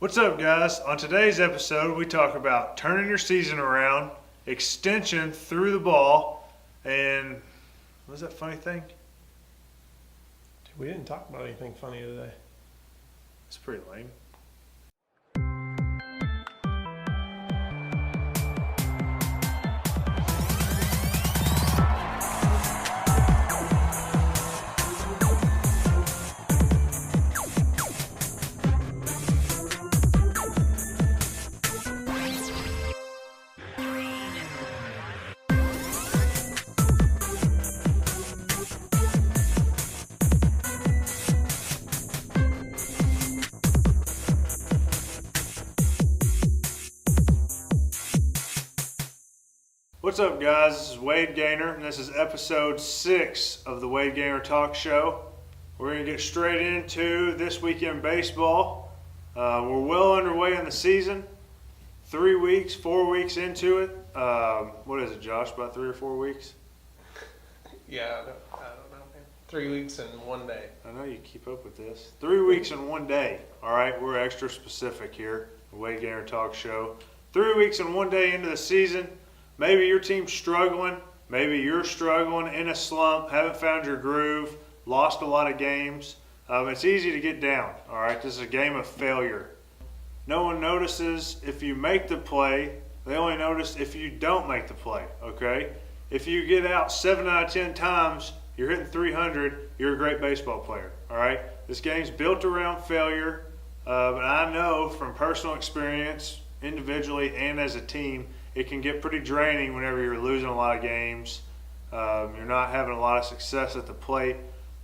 What's up, guys? On today's episode, we talk about turning your season around, extension through the ball, and what was that funny thing? We didn't talk about anything funny today. It's pretty lame. What's up, guys? This is Wade Gaynor, and this is episode 6 of the Gaynor Talks show. We're going to get straight into this weekend baseball. We're well underway in the season. 4 weeks into it. What is it, Josh? About 3 or 4 weeks? Yeah, I don't know, man. 3 weeks and 1 day. I know you keep up with this. 3 weeks and 1 day. All right, we're extra specific here. The Gaynor Talks show. 3 weeks and 1 day into the season. Maybe your team's struggling. Maybe you're struggling in a slump, haven't found your groove, lost a lot of games. It's easy to get down, all right? This is a game of failure. No one notices if you make the play. They only notice if you don't make the play, okay? If you get out 7 out of 10 times, you're hitting 300, you're a great baseball player, all right? This game's built around failure, but I know from personal experience, individually and as a team, it can get pretty draining whenever you're losing a lot of games. You're not having a lot of success at the plate.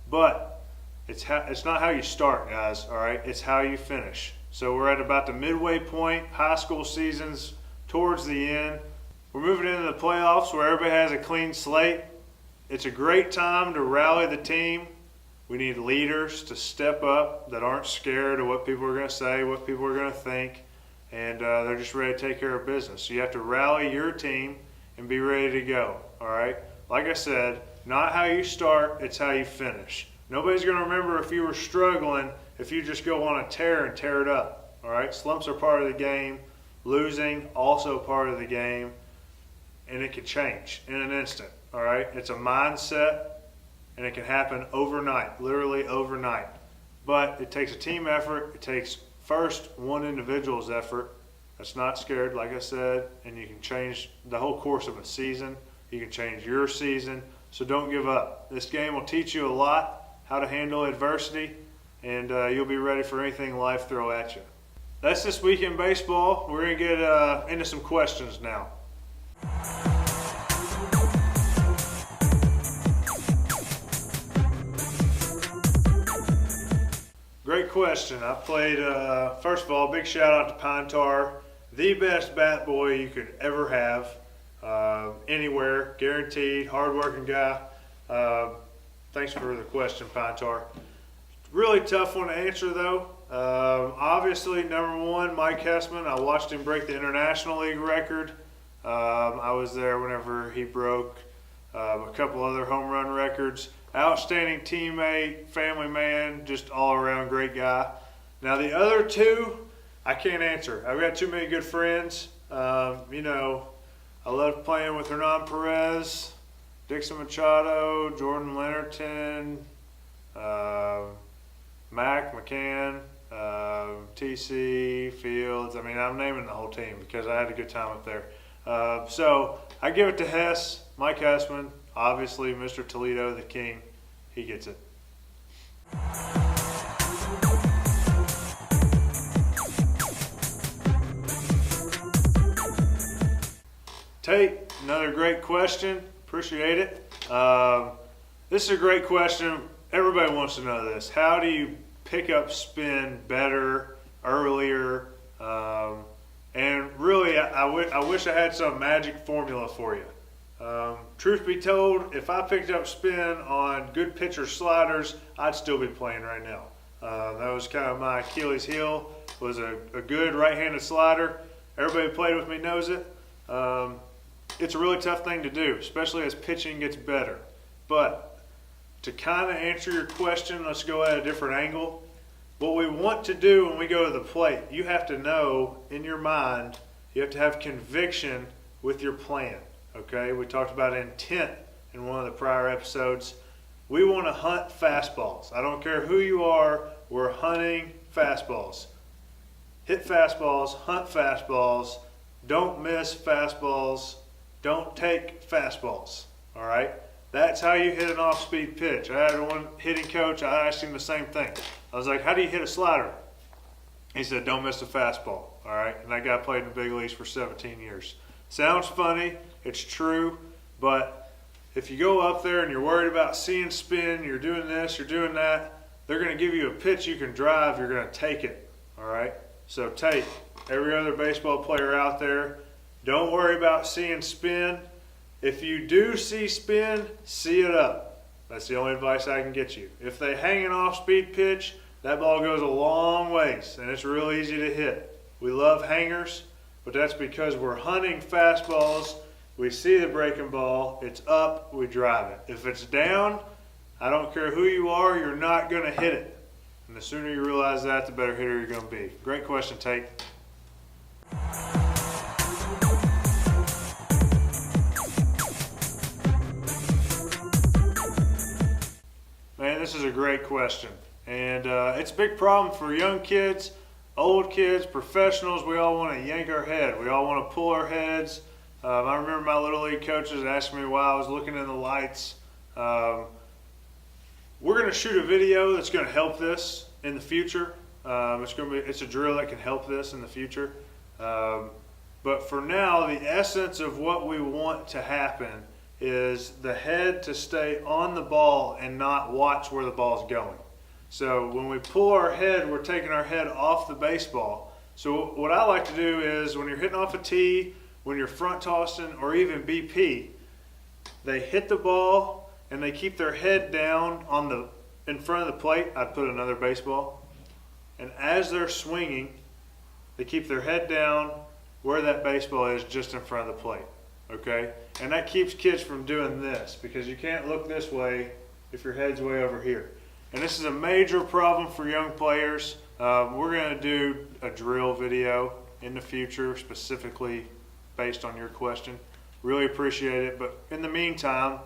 But it's not how you start, guys, all right? It's how you finish. So we're at about the midway point. High school season's towards the end. We're moving into the playoffs where everybody has a clean slate. It's a great time to rally the team. We need leaders to step up that aren't scared of what people are going to say, what people are going to think. And they're just ready to take care of business. So you have to rally your team and be ready to go, all right? Like I said, not how you start, it's how you finish. Nobody's going to remember if you were struggling if you just go on a tear and tear it up, all right? Slumps are part of the game. Losing, also part of the game. And it can change in an instant, all right? It's a mindset, and it can happen overnight, literally overnight. But it takes a team effort. It takes first, one individual's effort that's not scared, like I said, and you can change the whole course of a season. You can change your season, so don't give up. This game will teach you a lot, how to handle adversity, and you'll be ready for anything life throw at you. That's this week in baseball. We're going to get into some questions now. Great question. I played, first of all, big shout out to Pine Tar, the best bat boy you could ever have, anywhere, guaranteed, hardworking guy. Thanks for the question, Pine Tar. Really tough one to answer, though. Obviously, number one, Mike Hessman. I watched him break the International League record. I was there whenever he broke a couple other home run records. Outstanding teammate, family man, just all around great guy. Now the other two, I can't answer. I've got too many good friends. I love playing with Hernan Perez, Dixon Machado, Jordan Leonardton, Mac McCann, TC, Fields. I mean, I'm naming the whole team because I had a good time up there. So I give it to Hess, Mike Hessman. Obviously, Mr. Toledo, the king, he gets it. Tate, another great question. Appreciate it. This is a great question. Everybody wants to know this. How do you pick up spin better, earlier? And really, I wish I had some magic formula for you. Truth be told, if I picked up spin on good pitcher sliders, I'd still be playing right now. That was kind of my Achilles heel, was a good right-handed slider. Everybody who played with me knows it. It's a really tough thing to do, especially as pitching gets better. But to kind of answer your question, let's go at a different angle. what we want to do when we go to the plate, you have to know in your mind, you have to have conviction with your plan, okay? We talked about intent in one of the prior episodes. We want to hunt fastballs. I don't care who you are, we're hunting fastballs. Hit fastballs, hunt fastballs, don't miss fastballs, don't take fastballs, all right? That's how you hit an off-speed pitch. I had one hitting coach, I asked him the same thing. I was like, how do you hit a slider? He said, don't miss a fastball, all right? And that guy played in the big leagues for 17 years. Sounds funny, it's true, but if you go up there and you're worried about seeing spin, you're doing this, you're doing that, they're going to give you a pitch you can drive, you're going to take it, all right? So take every other baseball player out there. Don't worry about seeing spin. If you do see spin, see it up. That's the only advice I can get you. If they hang an off-speed pitch, that ball goes a long ways, and it's real easy to hit. We love hangers, but that's because we're hunting fastballs. We see the breaking ball, it's up, we drive it. If it's down, I don't care who you are, you're not going to hit it. And the sooner you realize that, the better hitter you're going to be. Great question, Tate. Man, this is a great question. And it's a big problem for young kids, old kids, professionals. We all want to yank our head. We all want to pull our heads. I remember my Little League coaches asking me while I was looking in the lights. We're going to shoot a video that's going to help this in the future. It's a drill that can help this in the future. But for now, the essence of what we want to happen is the head to stay on the ball and not watch where the ball's going. So when we pull our head, we're taking our head off the baseball. So what I like to do is when you're hitting off a tee, when you're front tossing, or even BP, they hit the ball and they keep their head down in front of the plate. I'd put another baseball. And as they're swinging, they keep their head down where that baseball is, just in front of the plate. Okay? And that keeps kids from doing this, because you can't look this way if your head's way over here. And this is a major problem for young players. We're going to do a drill video in the future, specifically based on your question. Really appreciate it. But in the meantime,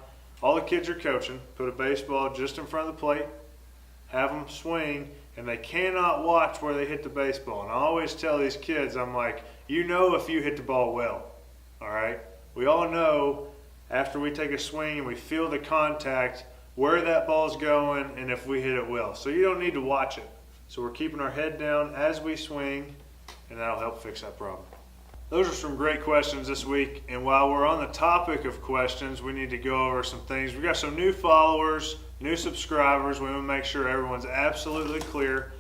all the kids are coaching. Put a baseball just in front of the plate, have them swing, and they cannot watch where they hit the baseball. And I always tell these kids, I'm like, you know if you hit the ball well, all right? We all know after we take a swing and we feel the contact, where that ball's going and if we hit it well. So you don't need to watch it. So we're keeping our head down as we swing, and that'll help fix that problem. Those are some great questions this week. And while we're on the topic of questions, we need to go over some things. We've got some new followers, new subscribers. We want to make sure everyone's absolutely clear.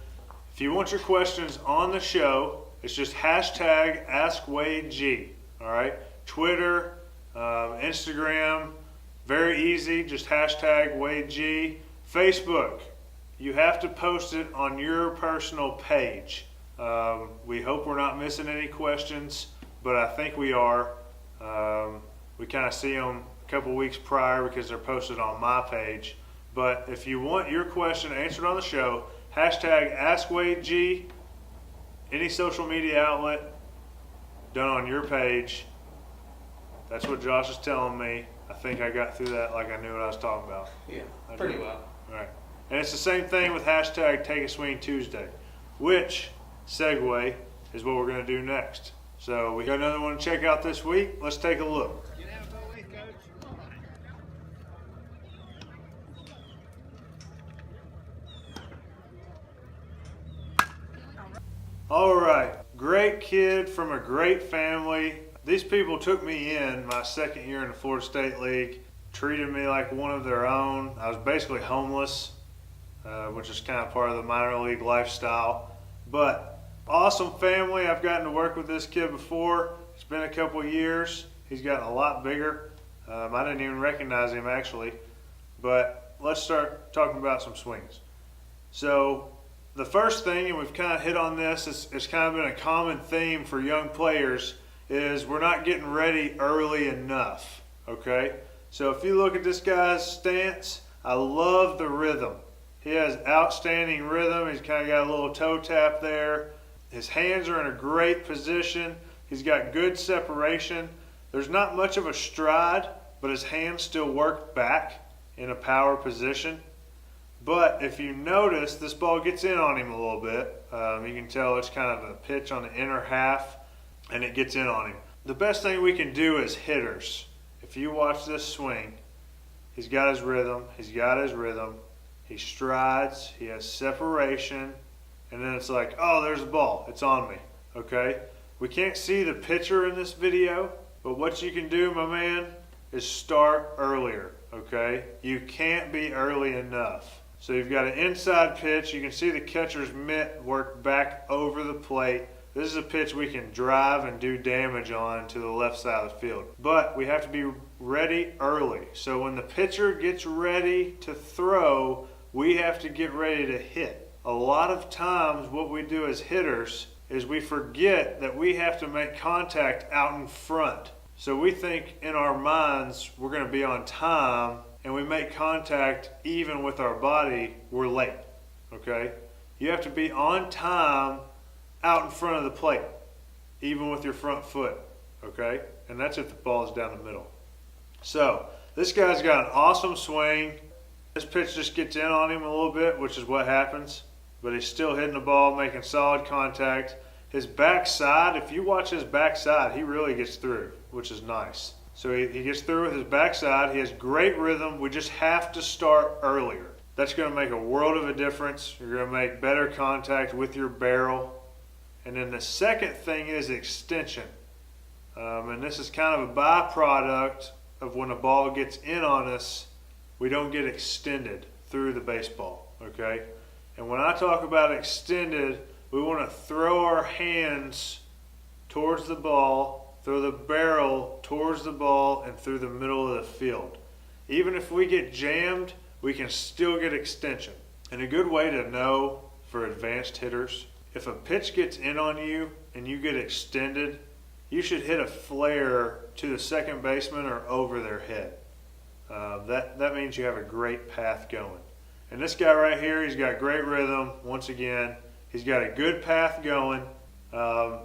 If you want your questions on the show, it's just hashtag AskWadeG. All right? Twitter, Instagram, very easy, just hashtag WadeG. Facebook, you have to post it on your personal page. We hope we're not missing any questions, but I think we are. We kind of see them a couple weeks prior because they're posted on my page. But if you want your question answered on the show, hashtag AskWadeG, any social media outlet, done on your page. That's what Josh is telling me. I think I got through that like I knew what I was talking about. Yeah, I pretty did. well. All right. And it's the same thing with hashtag Take a Swing Tuesday, which segue is what we're going to do next. So we got another one to check out this week. Let's take a look. All right. Great kid from a great family. These people took me in my second year in the Florida State League, treated me like one of their own. I was basically homeless, which is kind of part of the minor league lifestyle. But awesome family. I've gotten to work with this kid before. It's been a couple years. He's gotten a lot bigger. I didn't even recognize him actually. But let's start talking about some swings. So the first thing, and we've kind of hit on this, it's kind of been a common theme for young players, is we're not getting ready early enough, okay? So if you look at this guy's stance, I love the rhythm. He has outstanding rhythm. He's kind of got a little toe tap there. His hands are in a great position. He's got good separation. There's not much of a stride, but his hands still work back in a power position. But if you notice, this ball gets in on him a little bit. You can tell it's kind of a pitch on the inner half, and it gets in on him. The best thing we can do as hitters, if you watch this swing, he's got his rhythm, he strides, he has separation, and then it's like, oh, there's the ball, it's on me, okay? We can't see the pitcher in this video, but what you can do, my man, is start earlier, okay? You can't be early enough. So you've got an inside pitch. You can see the catcher's mitt work back over the plate. This is a pitch we can drive and do damage on to the left side of the field. But we have to be ready early. So when the pitcher gets ready to throw, we have to get ready to hit. A lot of times what we do as hitters is we forget that we have to make contact out in front. So we think in our minds we're going to be on time, and we make contact even with our body, we're late, okay? You have to be on time out in front of the plate, even with your front foot, okay? And that's if the ball is down the middle. So this guy's got an awesome swing. This pitch just gets in on him a little bit, which is what happens, but he's still hitting the ball, making solid contact. His backside, if you watch his backside, he really gets through, which is nice. So he gets through with his backside. He has great rhythm. We just have to start earlier. That's going to make a world of a difference. You're going to make better contact with your barrel. And then the second thing is extension. And this is kind of a byproduct of when a ball gets in on us, we don't get extended through the baseball, okay? And when I talk about extended, we want to throw our hands towards the ball, throw the barrel towards the ball and through the middle of the field. Even if we get jammed, we can still get extension. And a good way to know for advanced hitters, if a pitch gets in on you and you get extended, you should hit a flare to the second baseman or over their head. That means you have a great path going. And this guy right here, he's got great rhythm. Once again, he's got a good path going.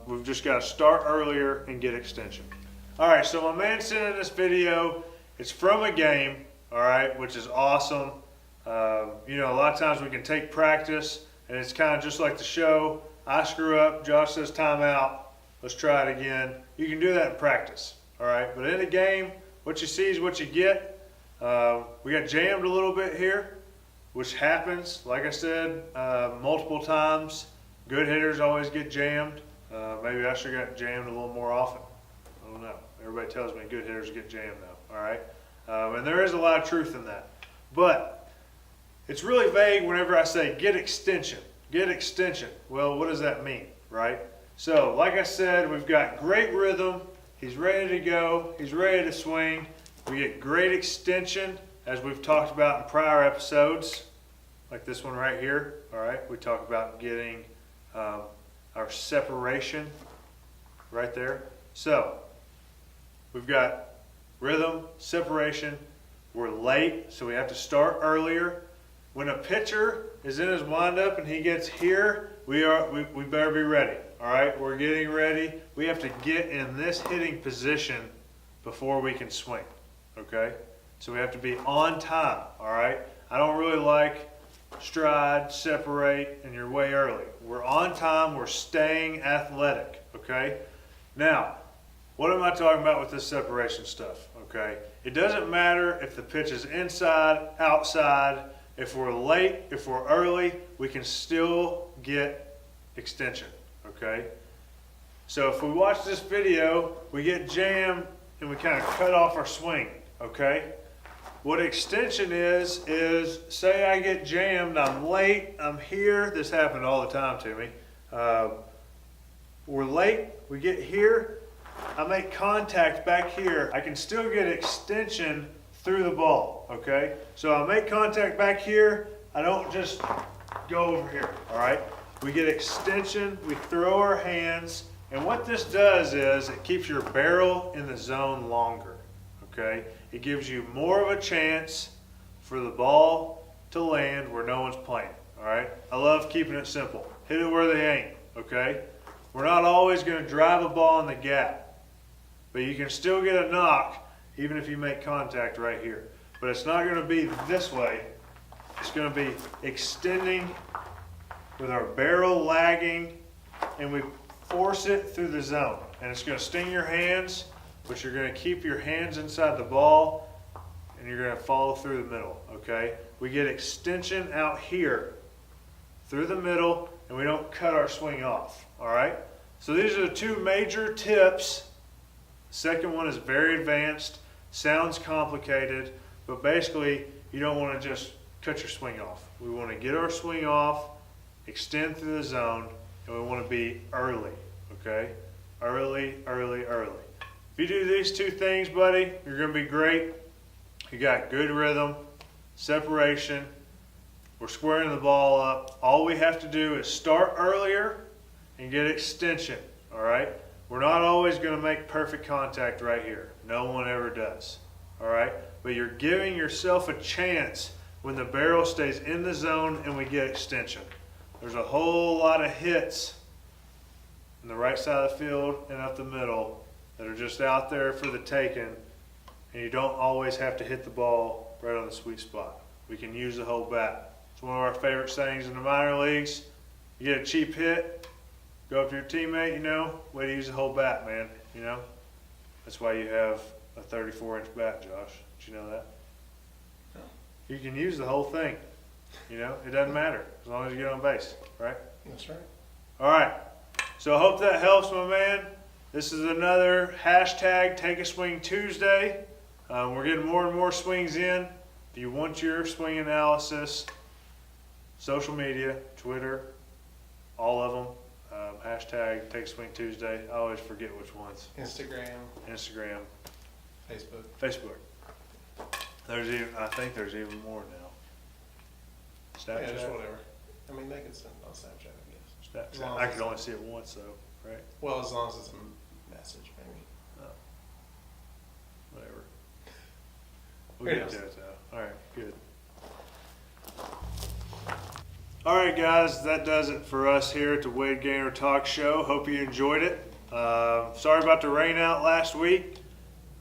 We've just got to start earlier and get extension. All right, so my man sent in this video. It's from a game, all right, which is awesome. You know, a lot of times we can take practice, and it's kind of just like the show. I screw up, Josh says timeout. Let's try it again. You can do that in practice, all right? But in a game, what you see is what you get. We got jammed a little bit here, which happens, like I said, multiple times. Good hitters always get jammed. Maybe I should have got jammed a little more often. I don't know. Everybody tells me good hitters get jammed though, all right? And there is a lot of truth in that. But it's really vague whenever I say get extension. Get extension. Well, what does that mean, right? So, like I said, we've got great rhythm. He's ready to go. He's ready to swing. We get great extension, as we've talked about in prior episodes, like this one right here, all right? We talk about getting our separation right there. So we've got rhythm, separation. We're late, so we have to start earlier. When a pitcher is in his windup and he gets here, we better be ready. All right, we're getting ready. We have to get in this hitting position before we can swing. Okay, so we have to be on time. All right, I don't really like stride, separate, and you're way early. We're on time, we're staying athletic, okay? Now, what am I talking about with this separation stuff, okay? It doesn't matter if the pitch is inside, outside, if we're late, if we're early, we can still get extension, okay? So if we watch this video, we get jammed and we kind of cut off our swing, okay? What extension is say I get jammed, I'm late, I'm here. This happened all the time to me. We're late, we get here, I make contact back here. I can still get extension through the ball, okay? So I make contact back here, I don't just go over here, all right? We get extension, we throw our hands, and what this does is it keeps your barrel in the zone longer, okay? It gives you more of a chance for the ball to land where no one's playing. All right. I love keeping it simple. Hit it where they ain't. Okay. We're not always going to drive a ball in the gap, but you can still get a knock even if you make contact right here. But it's not going to be this way. It's going to be extending with our barrel lagging, and we force it through the zone. And it's going to sting your hands, but you're going to keep your hands inside the ball, and you're going to follow through the middle, okay? We get extension out here through the middle, and we don't cut our swing off, all right? So these are the two major tips. Second one is very advanced, sounds complicated, but basically you don't want to just cut your swing off. We want to get our swing off, extend through the zone, and we want to be early, okay? Early, early, early. If you do these two things, buddy, you're going to be great. You got good rhythm, separation. We're squaring the ball up. All we have to do is start earlier and get extension, all right? We're not always going to make perfect contact right here. No one ever does, all right? But you're giving yourself a chance when the barrel stays in the zone and we get extension. There's a whole lot of hits on the right side of the field and up the middle that are just out there for the taking, and you don't always have to hit the ball right on the sweet spot. We can use the whole bat. It's one of our favorite sayings in the minor leagues. You get a cheap hit, go up to your teammate, way to use the whole bat, man, That's why you have a 34-inch bat, Josh. Did you know that? No. You can use the whole thing, It doesn't matter as long as you get on base, right? That's right. All right. So I hope that helps, my man. This is another hashtag Take a Swing Tuesday. We're getting more and more swings in. If you want your swing analysis, social media, Twitter, all of them, hashtag Take a Swing Tuesday. I always forget which ones. Instagram, Facebook. I think there's even more now. Snapchat. Yeah, just whatever. I mean, they can send it on Snapchat, I guess. Snapchat. I could only see it once, though, right? Well, as long as it's a message, maybe. Oh. Whatever. We'll get to it, though. All right, good. All right, guys, that does it for us here at the Wade Gaynor Talks show. Hope you enjoyed it. Sorry about the rain out last week.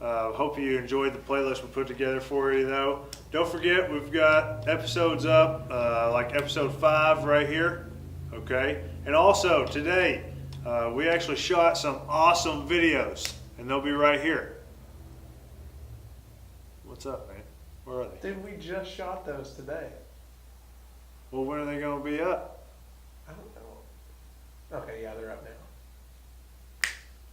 Hope you enjoyed the playlist we put together for you, though. Don't forget, we've got episodes up, like episode 5 right here, okay? And also, today, we actually shot some awesome videos, and they'll be right here. What's up, man? Where are they? Dude, we just shot those today. Well, when are they going to be up? I don't know. Okay, yeah, they're up now.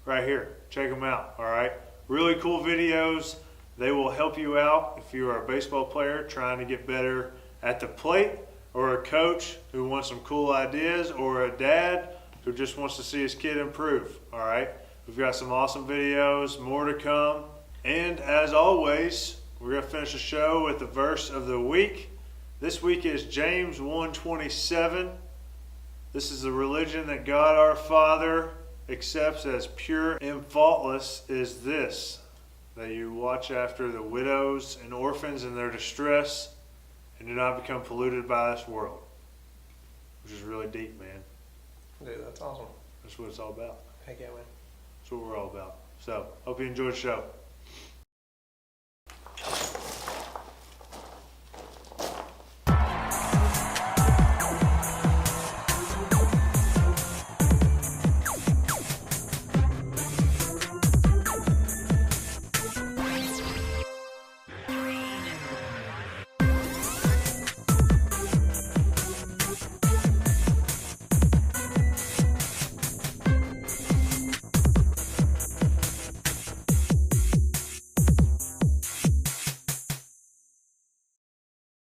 Right here. Check them out, all right? Really cool videos. They will help you out if you are a baseball player trying to get better at the plate, or a coach who wants some cool ideas, or a dad who just wants to see his kid improve, all right? We've got some awesome videos, more to come. And as always, we're going to finish the show with the verse of the week. This week is James 1:27. This is the religion that God our Father accepts as pure and faultless is this, that you watch after the widows and orphans in their distress and do not become polluted by this world. Which is really deep, man. Dude, that's awesome. That's what it's all about. Heck yeah, man. That's what we're all about. So, hope you enjoyed the show.